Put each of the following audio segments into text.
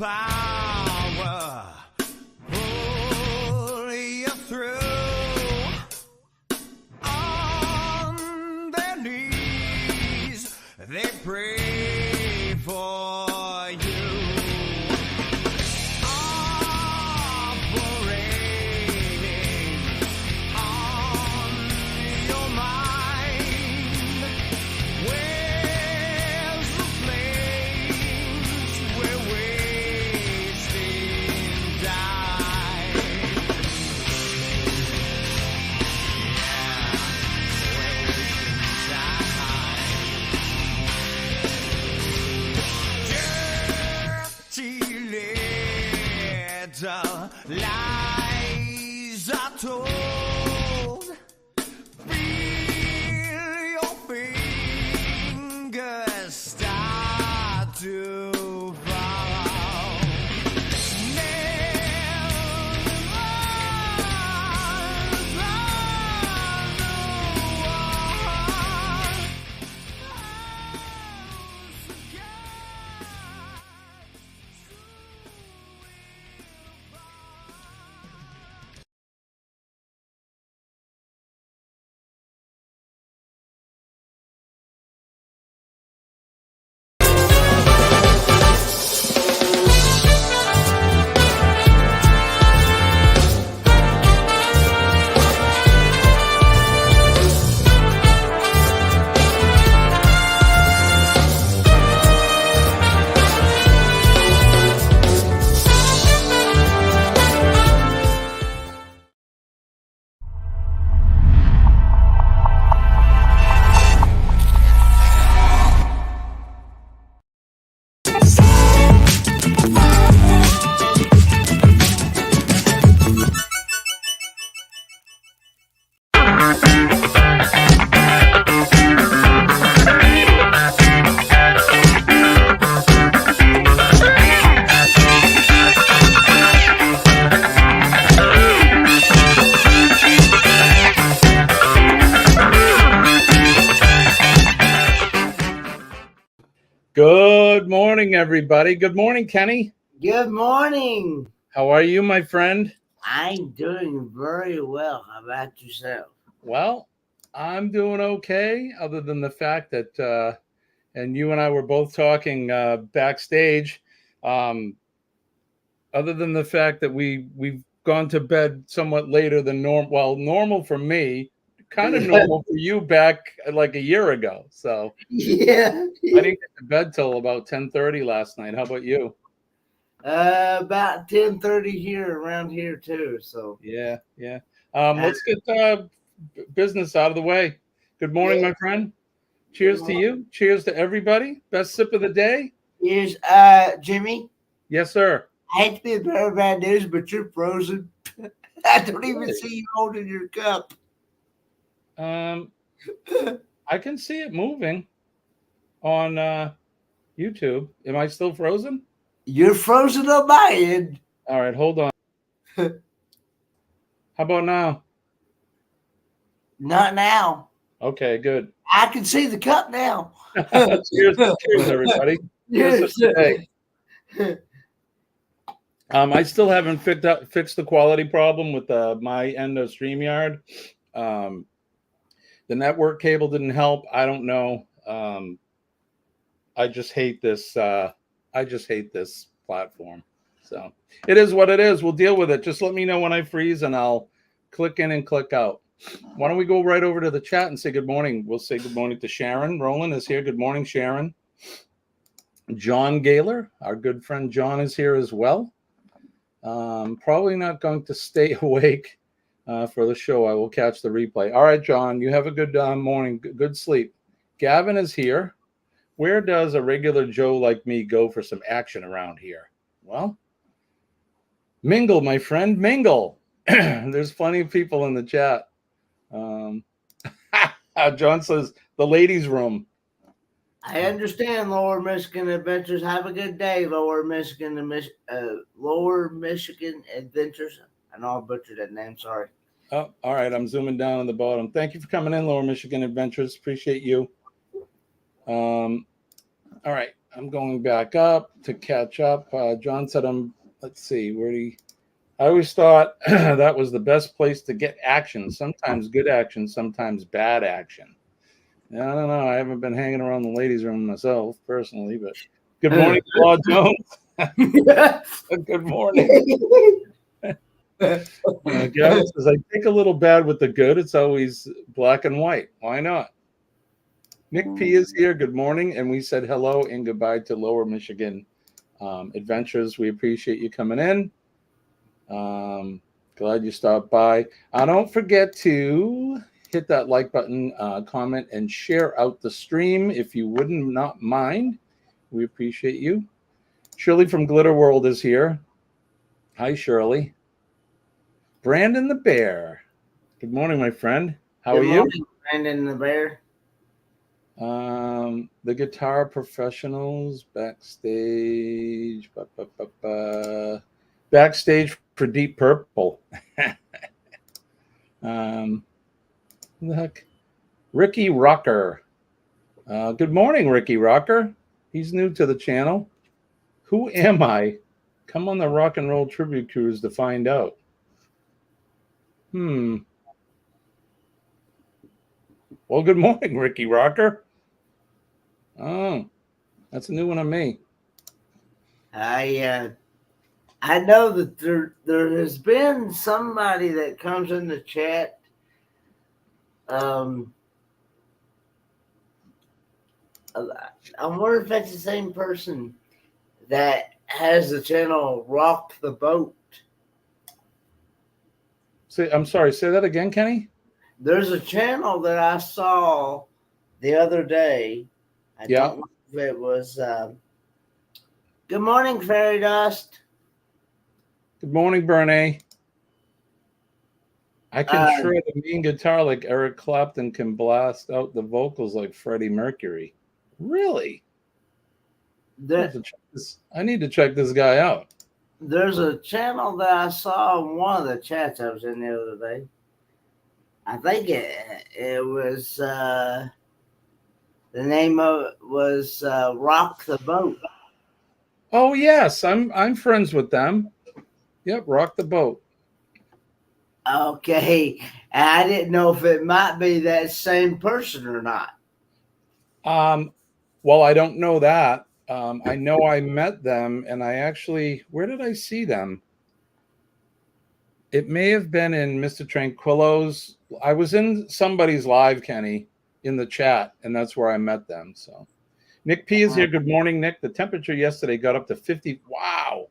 power pull you through. On their knees, they pray for you. Operating on your mind. Where's the flames where wasting died? Dirty little lies are told. Feel your fingers start to follow. Nails on the wall. Good morning, everybody. Good morning, Kenny. Good morning. How are you, my friend? I'm doing very well. How about yourself? Well, I'm doing okay, other than the fact that, and you and I were both talking backstage, other than the fact that we've gone to bed somewhat later than normal. Well, normal for me, kind of normal for you back like a year ago. So Yeah. I didn't get to bed till about 10:30 last night. How about you? About 10:30 here, around here too. So Yeah. Let's get business out of the way. Good morning, my friend. Cheers to you. Cheers to everybody. Best sip of the day. here's Jimmy. Yes, sir. I hate to be the bearer of bad news, but you're frozen. I don't even see you holding your cup. I can see it moving on YouTube. Am I still frozen? You're frozen on my end. All right, hold on. How about now? Not now. Okay, good. I can see the cup now. Cheers, everybody. Cheers today. I still haven't fixed the quality problem with my end of StreamYard. The network cable didn't help. I don't know. I just hate this. I just hate this platform. So it is what it is. We'll deal with it. Just let me know when I freeze, and I'll click in and click out. Why don't we go right over to the chat and say good morning? We'll say good morning to Sharon. Roland is here. Good morning, Sharon. John Gaylor, our good friend John, is here as well. Probably not going to stay awake for the show. I will catch the replay. All right, John, you have a good morning, good sleep. Gavin is here. Where does a regular Joe like me go for some action around here? Well, mingle, my friend, mingle. There's plenty of people in the chat. John says the ladies' room. I understand, Lower Michigan Adventures. Have a good day, Lower Michigan Adventures. I know I butchered that name. Sorry. Oh, all right. I'm zooming down on the bottom. Thank you for coming in, Lower Michigan Adventures. Appreciate you. All right. I'm going back up to catch up. John said let's see, I always thought that was the best place to get action. Sometimes good action, sometimes bad action. I don't know. I haven't been hanging around the ladies' room myself personally, but good morning, Claude Jones. Good morning. Gavin says, I take a little bad with the good. It's always black and white. Why not? Nick P is here. Good morning. And we said hello and goodbye to Lower Michigan Adventures. We appreciate you coming in. Glad you stopped by. Don't forget to hit that like button, comment, and share out the stream if you wouldn't not mind. We appreciate you. Shirley from Glitter World is here. Hi, Shirley. Brandon the Bear. Good morning, my friend. How are you? Brandon the Bear. The Guitar Professionals backstage. Backstage for Deep Purple. Who the heck? Ricky Rocker. Good morning, Ricky Rocker. He's new to the channel. Who am I? Come on the Rock and Roll Tribute Cruise to find out. Well, good morning, Ricky Rocker. Oh, that's a new one on me. I know that there has been somebody that comes in the chat. I wonder if that's the same person that has the channel Rock the Boat. I'm sorry, say that again, Kenny? There's a channel that I saw the other day. I don't know if it was Good morning, Fairy Dust. Good morning, Bernie. I can shred a mean guitar like Eric Clapton can blast out the vocals like Freddie Mercury. Really? I need to check this guy out. There's a channel that I saw in one of the chats I was in the other day. I think it was the name of it was Rock the Boat. Oh yes, I'm friends with them. Yep, Rock the Boat. Okay, I didn't know if it might be that same person or not. Well, I don't know that. I know I met them, and where did I see them? It may have been in Mr. Tranquillo's. I was in somebody's live, Kenny, in the chat, and that's where I met them. So, Nick P is here. Good morning, Nick. The temperature yesterday got up to 50. Wow.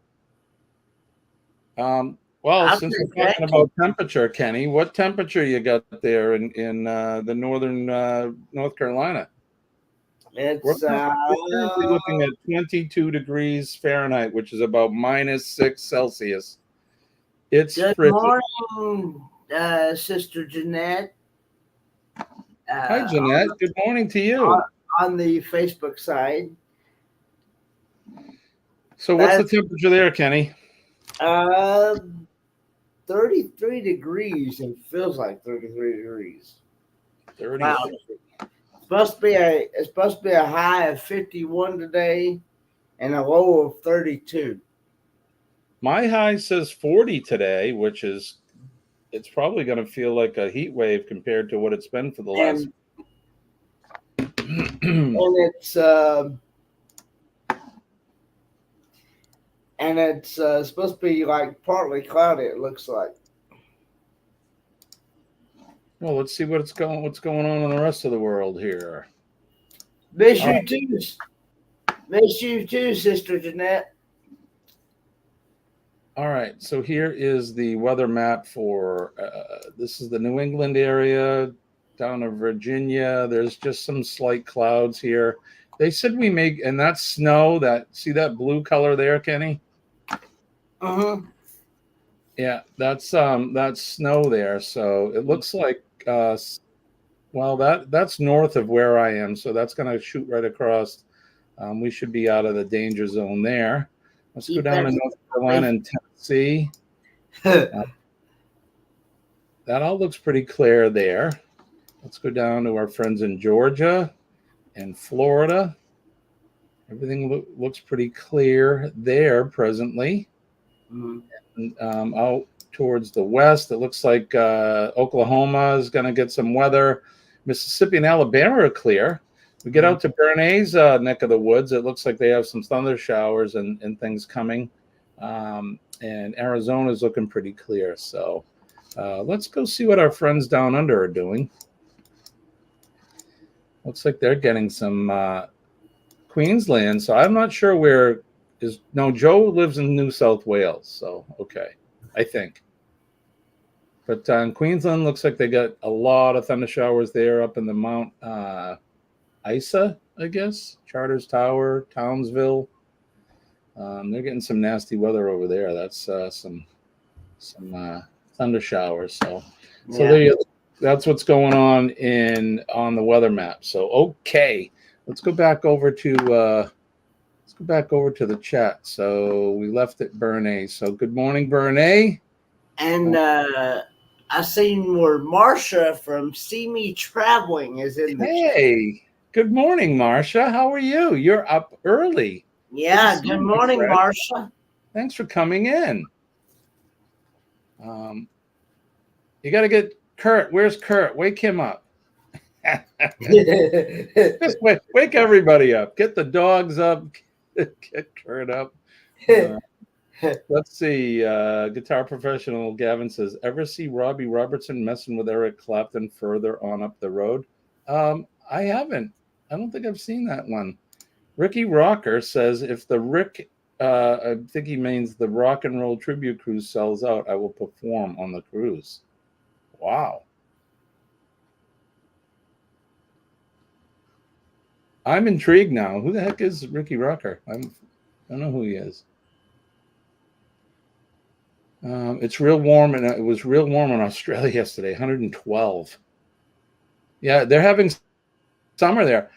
Well, since we're talking about temperature, Kenny, what temperature you got there in the northern North Carolina? It's we're looking at 22 degrees Fahrenheit, which is about -6 Celsius. It's good frigid. morning, Sister Jeanette. Hi, Jeanette. Good morning to you. On the Facebook side. So what's the temperature there, Kenny? 33 degrees. It feels like 33 degrees. 30. Wow. It's supposed to be a high of 51 today and a low of 32. My high says 40 today, which is it's probably going to feel like a heat wave compared to what it's been for the last. And it's supposed to be like partly cloudy. It looks like. Well, let's see what's going on in the rest of the world here. Miss you too, Sister Jeanette. All right, so here is the weather map for this is the New England area down to Virginia. There's just some slight clouds here. They said we make, and that's snow. See that blue color there, Kenny? Yeah, that's snow there. So it looks like well, that's north of where I am, so that's going to shoot right across. We should be out of the danger zone there. Let's go down to North Carolina and Tennessee. That all looks pretty clear there. Let's go down to our friends in Georgia and Florida. Everything looks pretty clear there presently. Mhm. Out towards the west, it looks like Oklahoma is going to get some weather. Mississippi and Alabama are clear. We get out to Bernays neck of the woods. It looks like they have some thunder showers and things coming. And Arizona is looking pretty clear. So let's go see what our friends down under are doing. Looks like they're getting some Queensland. So I'm not sure where is. No, Joe lives in New South Wales. So, okay, I think. But in Queensland, looks like they got a lot of thunder showers there up in the Mount Isa, I guess. Charters Tower, Townsville. They're getting some nasty weather over there. That's some thunder showers. So there you go. That's what's going on on the weather map. So okay, let's go back over to the chat. So we left at Bernay. So good morning, Bernay. And I seen where Marcia from See Me Traveling is in the chat. Hey, good morning, Marcia. How are you? You're up early. Yeah, Good to see good you, morning, friend. Marcia. Thanks for coming in. You got to get Kurt. Where's Kurt? Wake him up. Just wake everybody up. Get the dogs up. Get Kurt up. Let's see. Guitar Professional Gavin says, ever see Robbie Robertson messing with Eric Clapton further on up the road? I haven't. I don't think I've seen that one. Ricky Rocker says, if the I think he means the Rock and Roll Tribute Cruise sells out, I will perform on the cruise. Wow. I'm intrigued now. Who the heck is Ricky Rocker? I don't know who he is. It's real warm, and it was real warm in Australia yesterday, 112. Yeah, they're having summer there.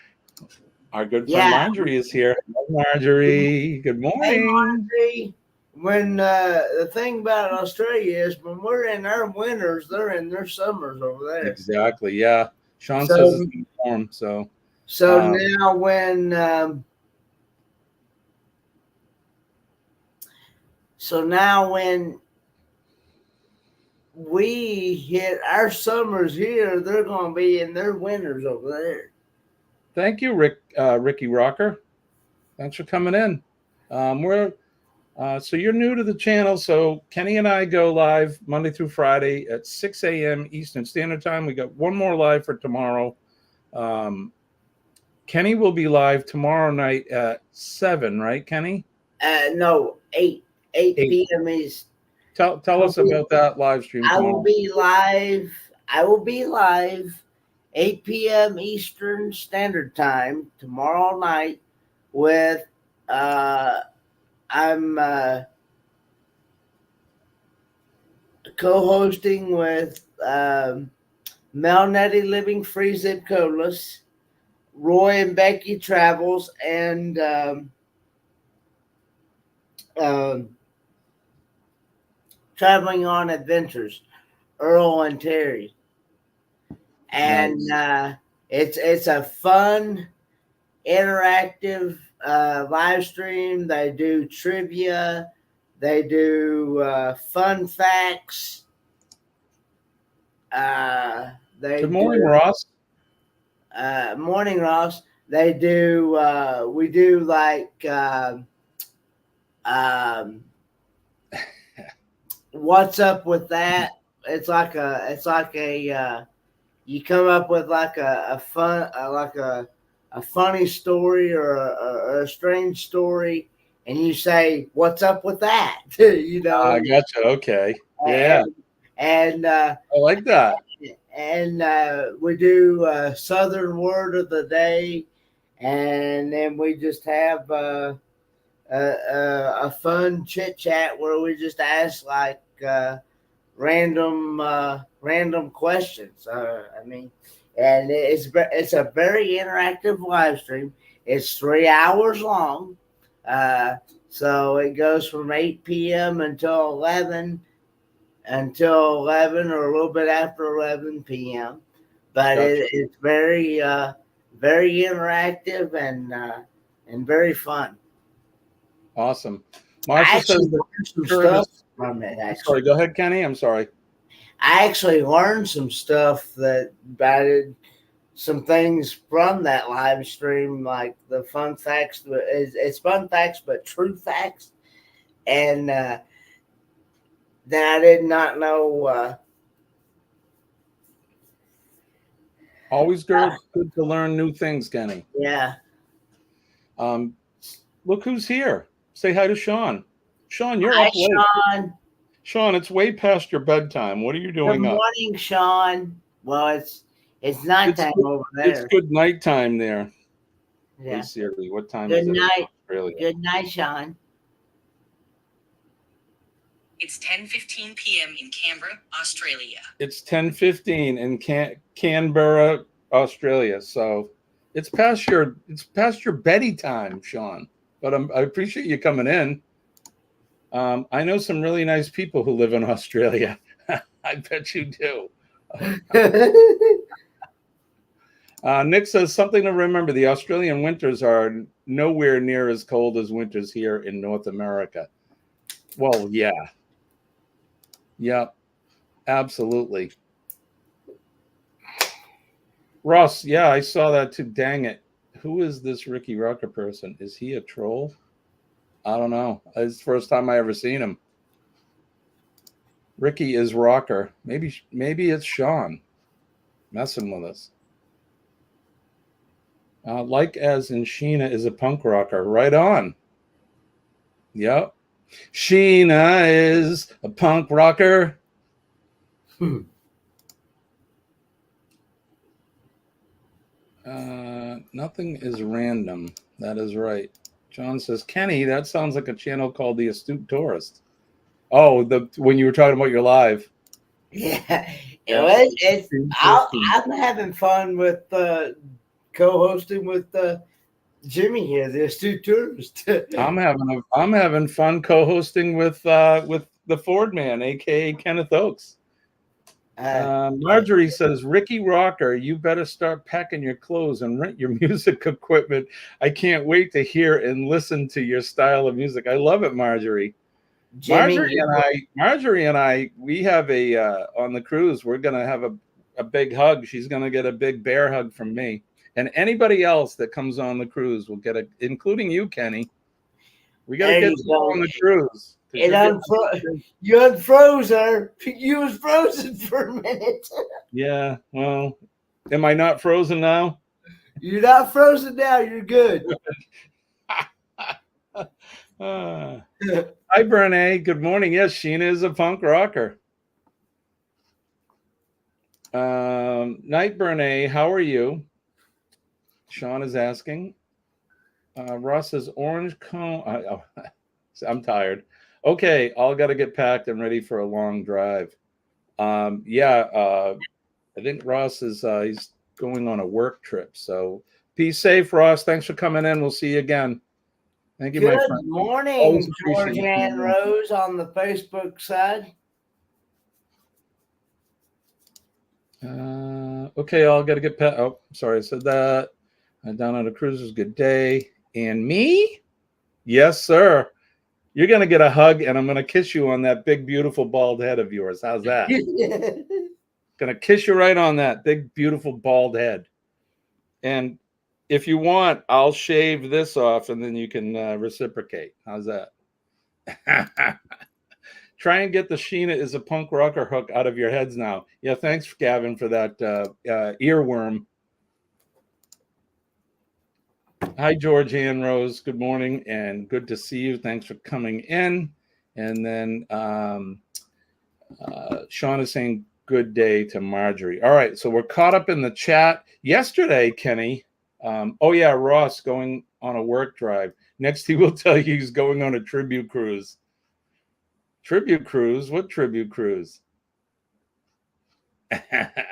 Our good friend Marjorie is here. Hello, Marjorie, good morning. Hey, Marjorie. When the thing about Australia is when we're in our winters, they're in their summers over there. Exactly, yeah. Sean says it's warm, so. So now when we hit our summers here, they're going to be in their winters over there. Thank you, Ricky Rocker. Thanks for coming in. So you're new to the channel. So Kenny and I go live Monday through Friday at 6 a.m. Eastern Standard Time. We got one more live for tomorrow. Kenny will be live tomorrow night at 7, right, Kenny? No, 8 p.m. is. Tell us about that live stream tomorrow. I will be live 8 p.m. Eastern Standard Time tomorrow night with I'm co-hosting with Mel Nettie Living Free Zip Codeless, Roy and Becky Travels, and Traveling on Adventures, Earl and Terry. And it's a fun, interactive live stream. They do trivia. They do fun facts. Good morning, Ross. Morning, Ross. They do. We do like what's up with that? It's like a. You come up with like a funny story or a strange story, and you say, "What's up with that?" You know. I gotcha. Okay. Yeah. And I like that. And we do Southern Word of the Day, and then we just have a fun chit chat where we just ask like random questions. And it's a very interactive live stream. It's 3 hours long. So it goes from 8 p.m. until 11 or a little bit after 11 p.m. But Gotcha. it's very, very interactive, and and very fun. Awesome. I Marsha actually says that learned some Curtis- stuff from it. I'm Actually, sorry, go ahead, Kenny. I'm sorry. I actually learned some stuff that about it, some things from that live stream, like the fun facts. It's fun facts, but true facts, and that I did not know. Always good to learn new things, Kenny. Yeah, Look who's here. Say hi to Sean. Sean, you're hi, up late. Sean. Sean, it's way past your bedtime. What are you Good doing up? morning, Sean. Well, it's nighttime good- over It's there. good nighttime there. Yeah. Hey Siri, what time Good is it in night. Australia? Good night, Sean. It's 10:15 p.m. in Canberra, Australia. It's 10:15 in Canberra, Australia. So it's past your beddy time, Sean. But I appreciate you coming in. I know some really nice people who live in Australia. I bet you do. Nick says something to remember. The Australian winters are nowhere near as cold as winters here in North America. Well, yeah. Yeah, absolutely. Ross, yeah, I saw that too. Dang it. Who is this Ricky Rocker person? Is he a troll? I don't know. It's the first time I ever seen him. Ricky is Rocker. Maybe it's Sean messing with us. Like as in Sheena is a punk rocker. Right on. Yep. Sheena is a punk rocker. Nothing is random. That is right. John says, Kenny, that sounds like a channel called The Astute Tourist. Oh, when you were talking about your live. Yeah, Yeah. I'm having fun with co-hosting with Jimmy here, the astute tourist. I'm having fun co-hosting with the Ford Man, aka Kenneth Oakes. Marjorie says, Ricky Rocker, you better start packing your clothes and rent your music equipment. I can't wait to hear and listen to your style of music. I love it, Marjorie. Jimmy, Marjorie and I, we have a on the cruise. We're gonna have a big hug. She's gonna get a big bear hug from me, and anybody else that comes on the cruise will get including you, Kenny. We gotta There get you you on the cruise. you unfroze her. You was frozen for a minute. Yeah. Well, am I not frozen now? You're not frozen now. You're good. Hi, Brene. Good morning. Yes, Sheena is a punk rocker. Night, Brene. How are you? Sean is asking. Ross says orange cone. I'm tired. Okay, all got to get packed and ready for a long drive. I think Ross is he's going on a work trip. So be safe, Ross. Thanks for coming in. We'll see you again. Thank you, my Good friend. morning, Always George appreciate and you. Rose on the Facebook side. Okay, I'll got to get pet. Oh, sorry, I said that. Down on the cruises, good day. And me? Yes, sir. You're going to get a hug, and I'm going to kiss you on that big, beautiful, bald head of yours. How's that? Going to kiss you right on that big, beautiful, bald head. And if you want, I'll shave this off, and then you can reciprocate. How's that? Try and get the Sheena is a punk rocker hook out of your heads now. Yeah, thanks, Gavin, for that earworm. Hi, George and Rose. Good morning and good to see you. Thanks for coming in. And then Sean is saying good day to Marjorie. All right, so we're caught up in the chat. Yesterday, Kenny, Ross going on a work drive. Next, he will tell you he's going on a tribute cruise. Tribute cruise? What tribute cruise?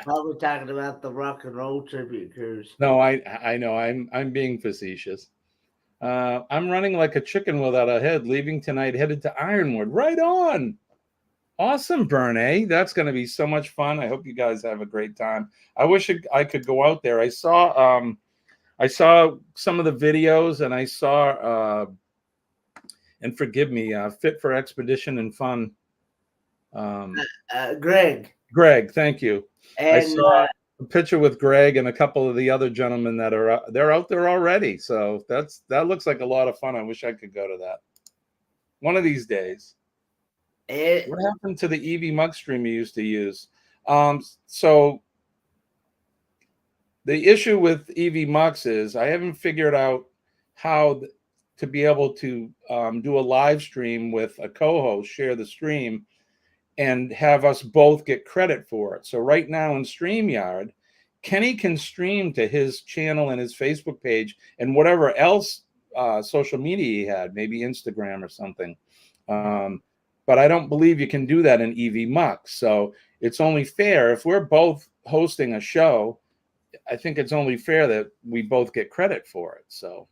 Probably talking about the rock and roll tribute cruise. No, I know. I'm being facetious. I'm running like a chicken without a head, leaving tonight, headed to Ironwood. Right on. Awesome, Brene. That's going to be so much fun. I hope you guys have a great time. I wish I could go out there. I saw I saw some of the videos, and I saw, and forgive me, Fit for Expedition and Fun. Greg. Greg, thank you. I And saw a picture with Greg and a couple of the other gentlemen that are they're out there already. So that looks like a lot of fun. I wish I could go to that one of these days. What happened to the EV mug stream you used to use? So the issue with EV Mux is I haven't figured out how to be able to do a live stream with a co-host, share the stream, and have us both get credit for it. So right now in StreamYard, Kenny can stream to his channel and his Facebook page and whatever else social media he had, maybe Instagram or something. But I don't believe you can do that in EV Mux. So it's only fair if we're both hosting a show. I think it's only fair that we both get credit for it. So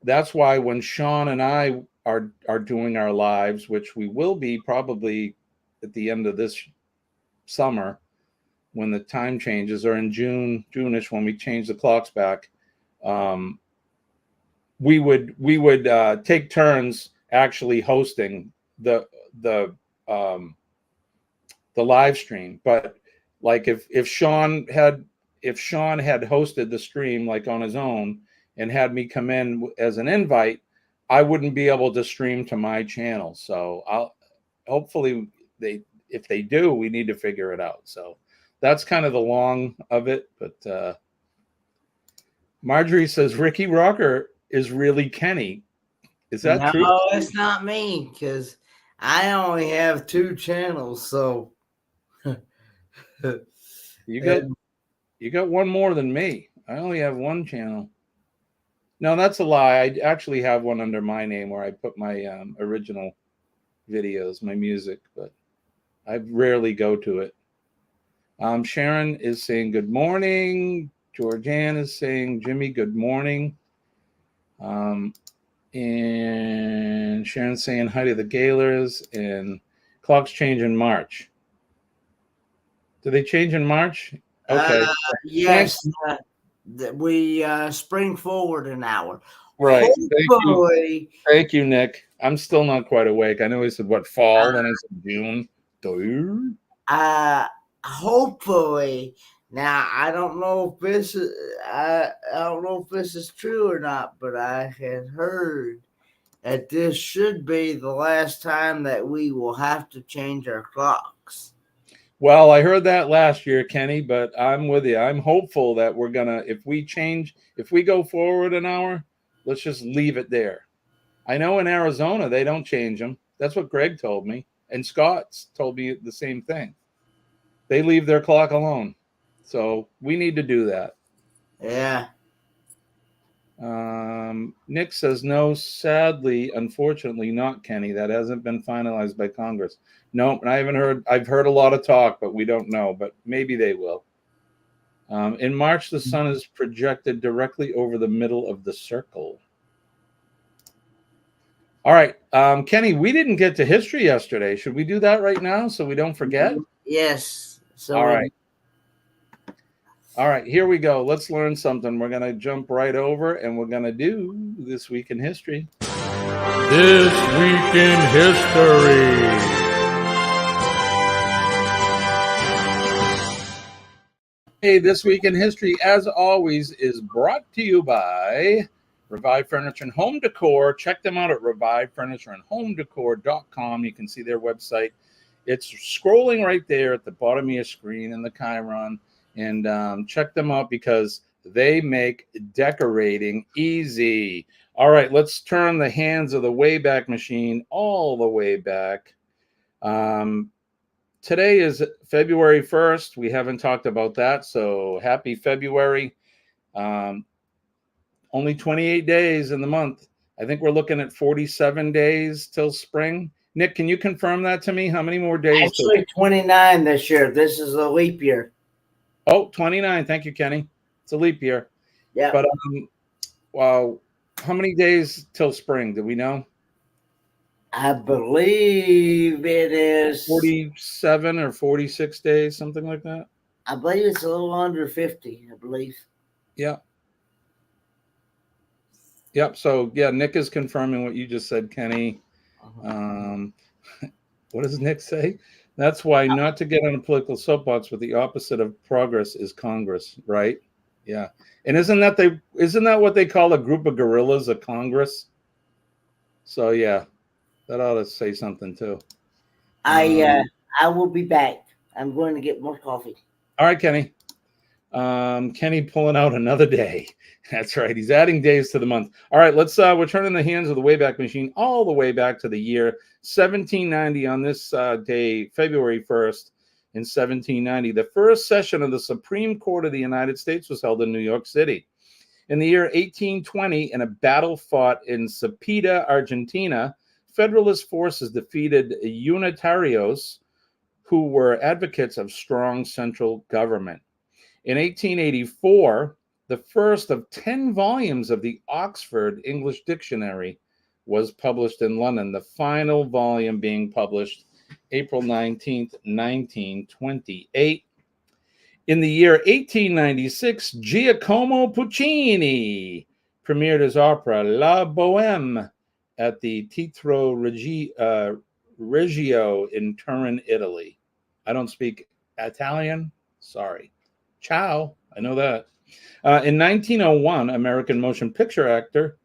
that's why when Sean and I are doing our lives, which we will be probably at the end of this summer when the time changes, or in June-ish when we change the clocks back, we would take turns actually hosting the live stream. But like if Sean had hosted the stream like on his own and had me come in as an invite, I wouldn't be able to stream to my channel. So hopefully if they do, we need to figure it out. So that's kind of the long of it. But Marjorie says Ricky Rocker is really Kenny. Is that true? No, it's not me, because I only have 2 channels. So you got one more than me. I only have 1 channel. No, that's a lie. I actually have one under my name where I put my original videos, my music, but I rarely go to it. Sharon is saying good morning. Georgianne is saying, Jimmy, good morning. And Sharon's saying hi to the Gaylors, and clocks change in March. Do they change in March? Okay. Yes. We spring forward an hour. Right. Hopefully, Thank you, Nick. I'm still not quite awake. I know he said what, fall, then I said June. Hopefully. Now I don't know if this is I don't know if this is true or not, but I had heard that this should be the last time that we will have to change our clocks. Well, I heard that last year, Kenny, but I'm with you. I'm hopeful that we're gonna, if we go forward an hour, let's just leave it there. I know in Arizona they don't change them. That's what Greg told me, and Scott's told me the same thing. They leave their clock alone. So we need to do that. Yeah. Nick says, no, sadly, unfortunately not, Kenny. That hasn't been finalized by Congress. No, I haven't heard. I've heard a lot of talk, but we don't know. But maybe they will. In March, the sun is projected directly over the middle of the circle. All right. Kenny, we didn't get to history yesterday. Should we do that right now so we don't forget? Yes. So All right. All right, here we go. Let's learn something. We're going to jump right over, and we're going to do This Week in History. This Week in History. Hey, This Week in History, as always, is brought to you by Revive Furniture and Home Decor. Check them out at revivefurnitureandhomedecor.com. You can see their website. It's scrolling right there at the bottom of your screen in the Chiron. And check them out because they make decorating easy. All right, let's turn the hands of the Wayback Machine all the way back. Today is February 1st. We haven't talked about that, so happy February. Only 28 days in the month. I think we're looking at 47 days till spring. Nick, can you confirm that to me? How many more days? Actually, 29 this year. This is a leap year. Oh, 29. Thank you, Kenny. It's a leap year. Yeah. But wow, how many days till spring? Do we know? I believe it is 47 or 46 days, something like that. I believe it's a little under 50, I believe. Yeah. Yep. So yeah, Nick is confirming what you just said, Kenny. Um, what does Nick say? That's why not to get on a political soapbox, but the opposite of progress is Congress, right? Yeah. And isn't that what they call a group of gorillas, a Congress? So yeah, that ought to say something too. I will be back. I'm going to get more coffee. All right, Kenny. Kenny pulling out another day. That's right. He's adding days to the month. All right, let's we're turning the hands of the Wayback Machine all the way back to the year 1790 on this day, February 1st in 1790. The first session of the Supreme Court of the United States was held in New York City. In the year 1820, in a battle fought in Cepeda, Argentina, Federalist forces defeated Unitarios, who were advocates of strong central government. In 1884, the first of 10 volumes of the Oxford English Dictionary was published in London, the final volume being published April 19th, 1928. In the year 1896, Giacomo Puccini premiered his opera La Bohème at the Teatro Regio in Turin, Italy. I don't speak Italian. Sorry. Ciao. I know that. In 1901, American motion picture actor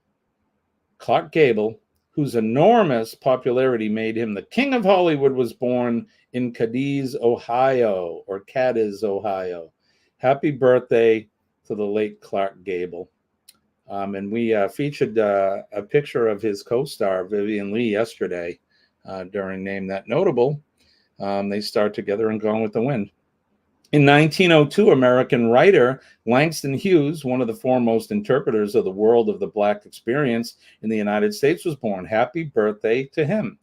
Clark Gable, whose enormous popularity made him the king of Hollywood, was born in Cadiz, Ohio, or Cadiz, Ohio. Happy birthday to the late Clark Gable. And we featured a picture of his co-star, Vivian Lee, yesterday during Name That Notable. They starred together in Gone with the Wind. In 1902, American writer Langston Hughes, one of the foremost interpreters of the world of the Black experience in the United States, was born. Happy birthday to him.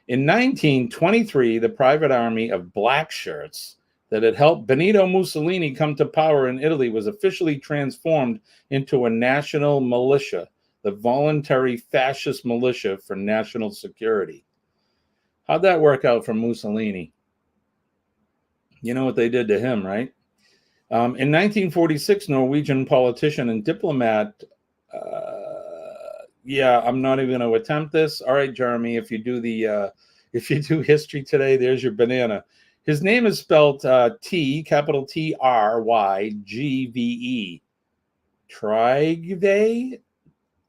In 1923, the private army of black shirts that had helped Benito Mussolini come to power in Italy was officially transformed into a national militia, the Voluntary Fascist Militia for National Security. How'd that work out for Mussolini? You know what they did to him, right? In 1946, Norwegian politician and diplomat, I'm not even going to attempt this. All right, Jeremy, if you do history today, there's your banana. His name is spelled capital Trygve, Trygve,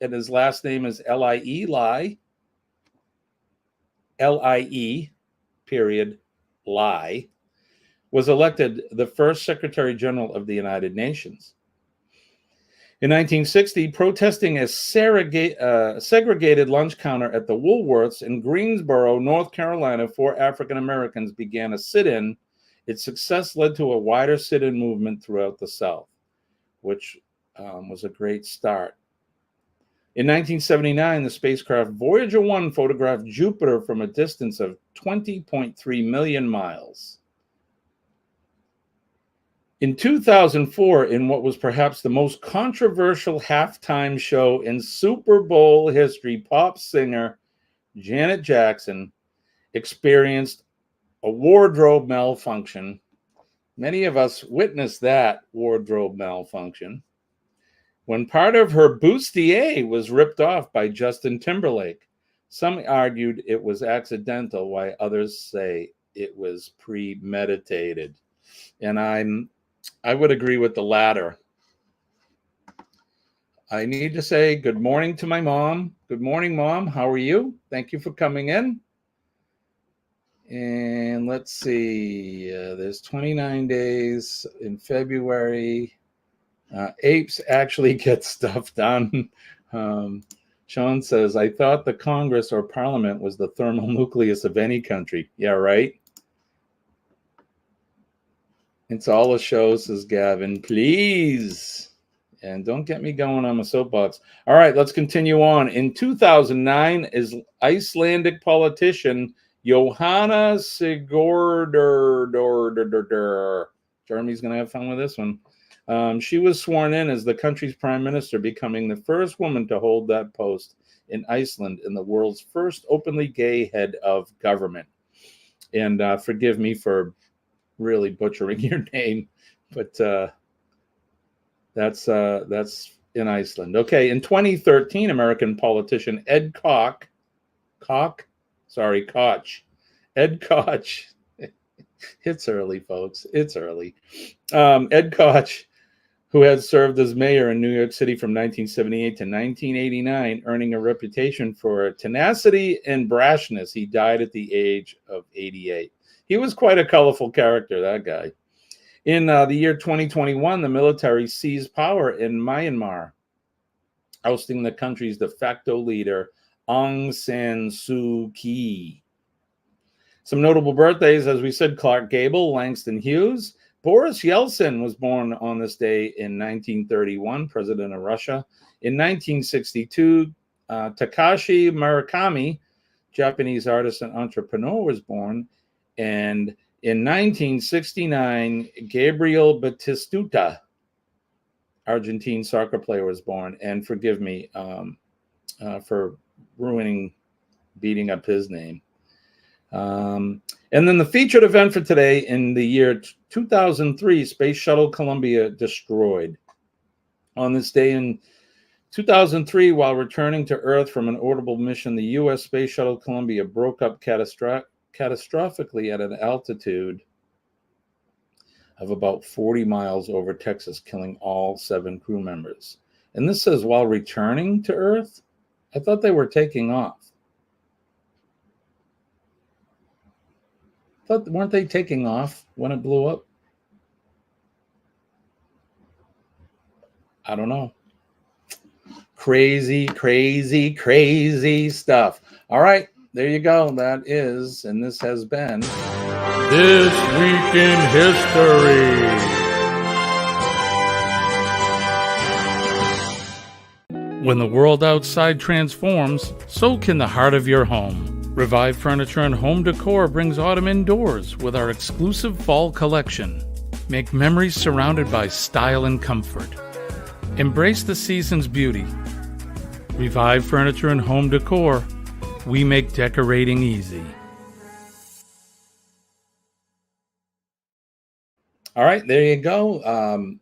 and his last name is Lie, Lie, period, lie. Was elected the first Secretary General of the United Nations. In 1960, protesting a segregated lunch counter at the Woolworths in Greensboro, North Carolina, for African Americans began a sit-in. Its success led to a wider sit-in movement throughout the South, which was a great start. In 1979, the spacecraft Voyager 1 photographed Jupiter from a distance of 20.3 million miles. In 2004, in what was perhaps the most controversial halftime show in Super Bowl history, pop singer Janet Jackson experienced a wardrobe malfunction. Many of us witnessed that wardrobe malfunction when part of her bustier was ripped off by Justin Timberlake. Some argued it was accidental, while others say it was premeditated. And I would agree with the latter. I need to say good morning to my mom. Good morning, Mom. How are you? Thank you for coming in. And let's see. There's 29 days in February. Apes actually get stuff done. Sean says, I thought the Congress or Parliament was the thermal nucleus of any country. Yeah, right? It's all a show, says Gavin. Please. And don't get me going on my soapbox. All right, let's continue on. In 2009, Icelandic politician Johanna Sigurðardóttir. Jeremy's going to have fun with this one. She was sworn in as the country's prime minister, becoming the first woman to hold that post in Iceland and the world's first openly gay head of government. And forgive me for really butchering your name, but That's in Iceland. Okay, in 2013, American politician Ed Koch, Ed Koch. It's early, folks. It's early. Ed Koch, who had served as mayor in New York City from 1978 to 1989, earning a reputation for tenacity and brashness. He died at the age of 88. He was quite a colorful character, that guy. In the year 2021, the military seized power in Myanmar, ousting the country's de facto leader, Aung San Suu Kyi. Some notable birthdays, as we said: Clark Gable, Langston Hughes. Boris Yeltsin was born on this day in 1931, president of Russia. In 1962, Takashi Murakami, Japanese artist and entrepreneur, was born. And in 1969, Gabriel Batistuta, Argentine soccer player, was born. And forgive me for beating up his name. And then the featured event for today: in the year 2003, Space Shuttle Columbia destroyed. On this day in 2003, while returning to Earth from an orbital mission, the U.S. Space Shuttle Columbia broke up catastrophically at an altitude of about 40 miles over Texas, killing all 7 crew members. And this says while returning to Earth? I thought they were taking off. Weren't they taking off when it blew up? I don't know. Crazy, crazy, crazy stuff. All right, there you go. That is, and this has been This Week in History. When the world outside transforms, so can the heart of your home. Revive Furniture and Home Decor brings autumn indoors with our exclusive fall collection. Make memories surrounded by style and comfort. Embrace the season's beauty. Revive Furniture and Home Decor. We make decorating easy. all right. There you go.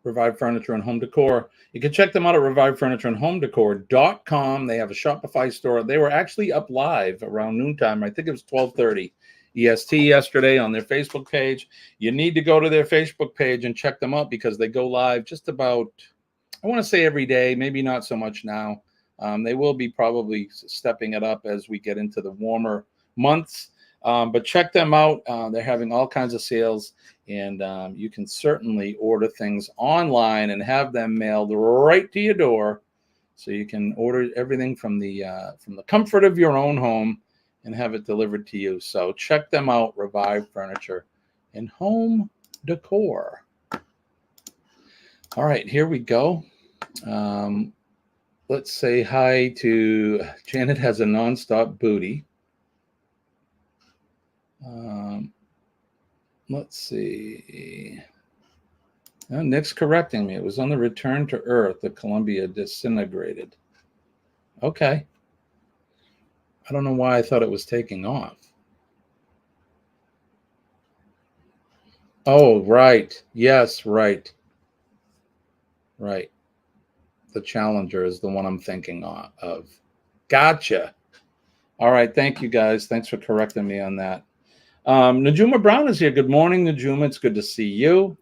Revive Furniture and Home Decor. You can check them out at revivefurnitureandhomedecor.com. They have a Shopify store. They were actually up live around noontime. I think it was 12:30 EST yesterday on their Facebook page. You need to go to their Facebook page and check them out because they go live just about, I want to say every day, maybe not so much now. They will be probably stepping it up as we get into the warmer months. But check them out. They're having all kinds of sales, and you can certainly order things online and have them mailed right to your door. So you can order everything from the comfort of your own home and have it delivered to you. So check them out, Revive Furniture and Home Decor. All right, here we go. Let's say hi to Janet has a nonstop booty. Let's see. Oh, Nick's correcting me. It was on the return to Earth that Columbia disintegrated. Okay. I don't know why I thought it was taking off. Oh, right. Yes, right. Right. The Challenger is the one I'm thinking of. Gotcha. All right. Thank you, guys. Thanks for correcting me on that. Najuma Brown is here. Good morning, Najuma. It's good to see you.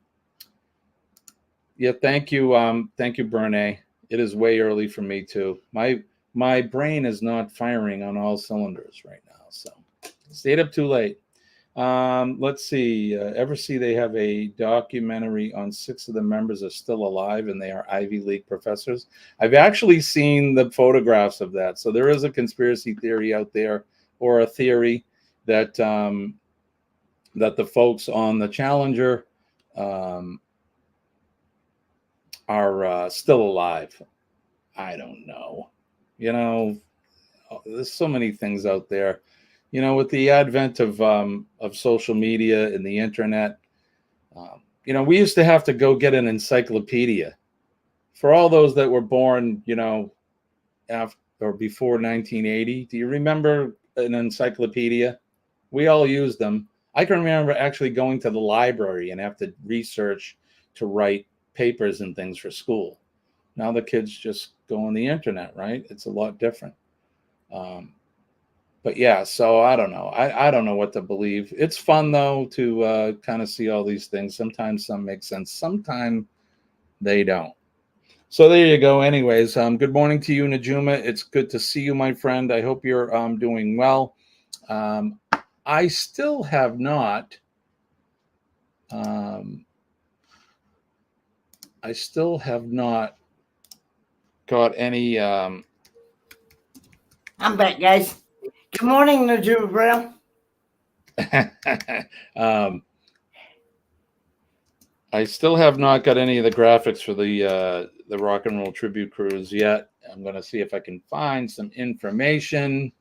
Yeah, thank you. Thank you, Bernay. It is way early for me too. My brain is not firing on all cylinders right now, so stayed up too late. Let's see. Eversea, they have a documentary on 6 of the members are still alive, and they are Ivy League professors. I've actually seen the photographs of that, so there is a conspiracy theory out there, or a theory that that the folks on the Challenger are still alive. I don't know. You know, there's so many things out there. You know, with the advent of social media and the internet, you know, we used to have to go get an encyclopedia. For all those that were born, you know, after or before 1980, do you remember an encyclopedia? We all used them. I can remember actually going to the library and have to research to write papers and things for school. Now the kids just go on the internet, right? It's a lot different. But yeah, so I don't know. I don't know what to believe. It's fun though to kind of see all these things. Sometimes some make sense. Sometimes they don't. So there you go. Anyways, good morning to you, Najuma. It's good to see you, my friend. I hope you're doing well. I still have not. I still have not got any. I'm back, guys. Good morning, Najuma Brown. I still have not got any of the graphics for the Rock and Roll Tribute Cruise yet. I'm going to see if I can find some information.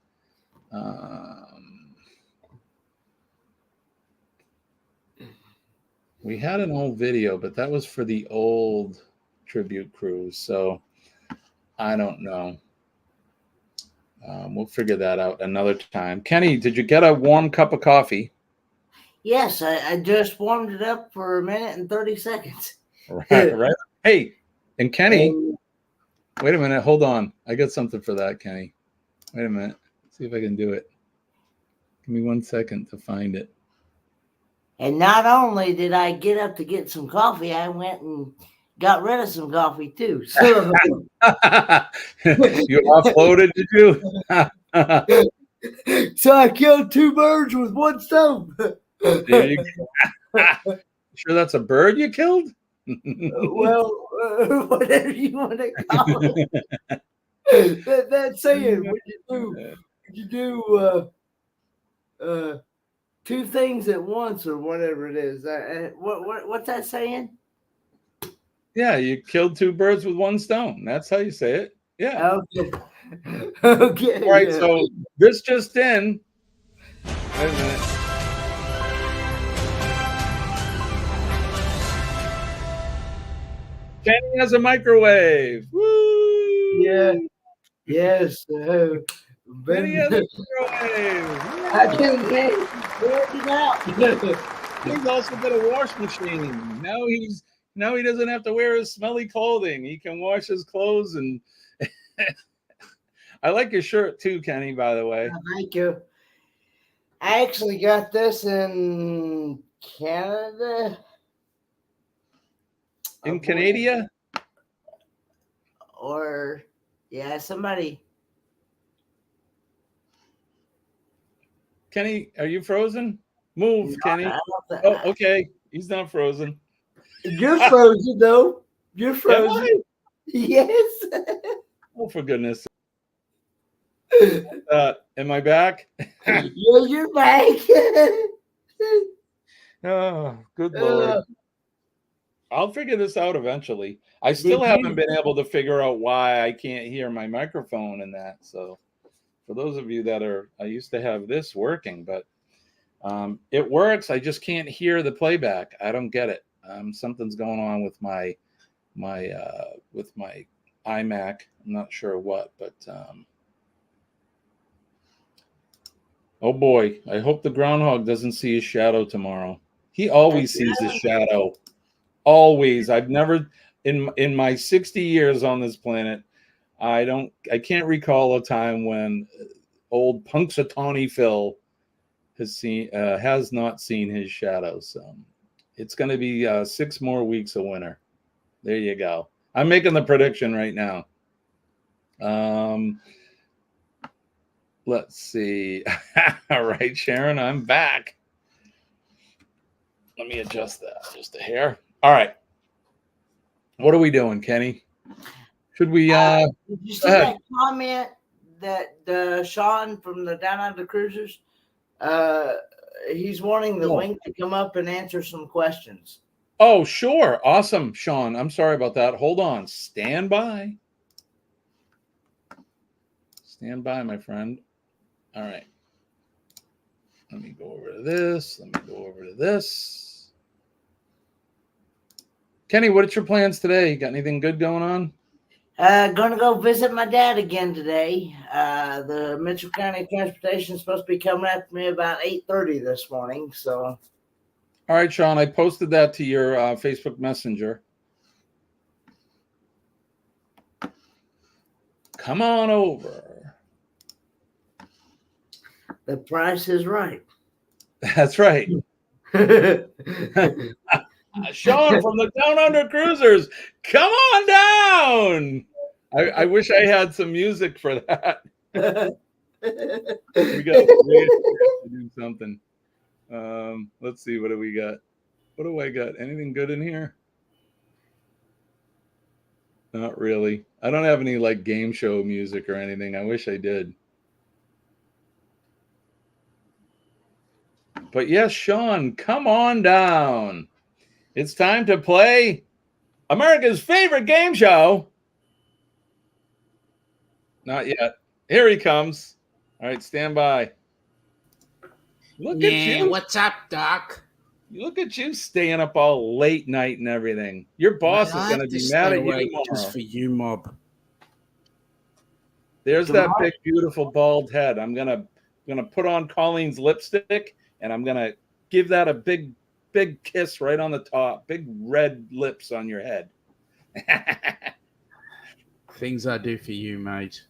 We had an old video, but that was for the old tribute cruise, so I don't know. We'll figure that out another time. Kenny, did you get a warm cup of coffee? Yes, I just warmed it up for a minute and 30 seconds. Right. Hey, and Kenny, wait a minute. Hold on. I got something for that, Kenny. Wait a minute. See if I can do it. Give me 1 second to find it. And not only did I get up to get some coffee, I went and got rid of some coffee too. So You offloaded, did you? So I killed two birds with one stone. There you go. Sure that's a bird you killed? Well, whatever you want to call it. That's saying when you do two things at once or whatever it is. What's that saying? Yeah, you killed two birds with one stone. That's how you say it. Yeah. Okay. Okay. All right, yeah. so this just in. Wait a minute. Kenny has a microwave. Woo! Yeah. Yes. Kenny has a microwave. I can't get it out. He's also got a wash machine. Now he doesn't have to wear his smelly clothing. He can wash his clothes and I like your shirt too, Kenny, by the way. Thank you. I actually got this in Canada. In Canada? Or, yeah, somebody. Kenny, are you frozen? Move, Kenny. I don't Oh, okay. He's not frozen. You're frozen, though. You're Am frozen. I? Yes. Oh, for goodness. Am I back? Yeah, you're back. Oh, good Lord. I'll figure this out eventually. I still Did haven't you? been able to figure out why I can't hear my microphone and that. So for those of you that I used to have this working, but it works. I just can't hear the playback. I don't get it. Something's going on with my iMac. I'm not sure what, but oh boy, I hope the groundhog doesn't see his shadow tomorrow. He always sees his shadow. Always. I've never in my 60 years on this planet, I can't recall a time when old Punxsutawney Phil has not seen his shadow. So it's going to be 6 more weeks of winter. There you go. I'm making the prediction right now. Let's see. All right, Sharon, I'm back. Let me adjust that just a hair. All right. What are we doing, Kenny? Should we Did you see go ahead. that comment that Sean from the Down Under Cruisers? He's wanting the link to come up and answer some questions. Oh, sure. Awesome, Sean. I'm sorry about that. Hold on. Stand by. Stand by, my friend. All right. Let me go over to this. Let me go over to this. Kenny, what's your plans today? You got anything good going on? Gonna go visit my dad again today. The Mitchell County Transportation is supposed to be coming after me about 8:30 this morning. So, All right, Sean, I posted that to your Facebook Messenger. Come on over. The price is right. That's right. Sean from the Down Under Cruisers. Come on down. I wish I had some music for that. We got to do something. Let's see. What do we got? What do I got? Anything good in here? Not really. I don't have any like game show music or anything. I wish I did. But yes, Sean, come on down. It's time to play America's favorite game show. Not yet. Here he comes. All right, stand by. Look at you. What's up, Doc? Look at you staying up all late night and everything. Your boss is going to be mad at you tomorrow. Just for you, mob. There's that big, beautiful bald head. I'm gonna put on Colleen's lipstick, and I'm gonna give that a big kiss right on the top. Big red lips on your head. Things I do for you, mate.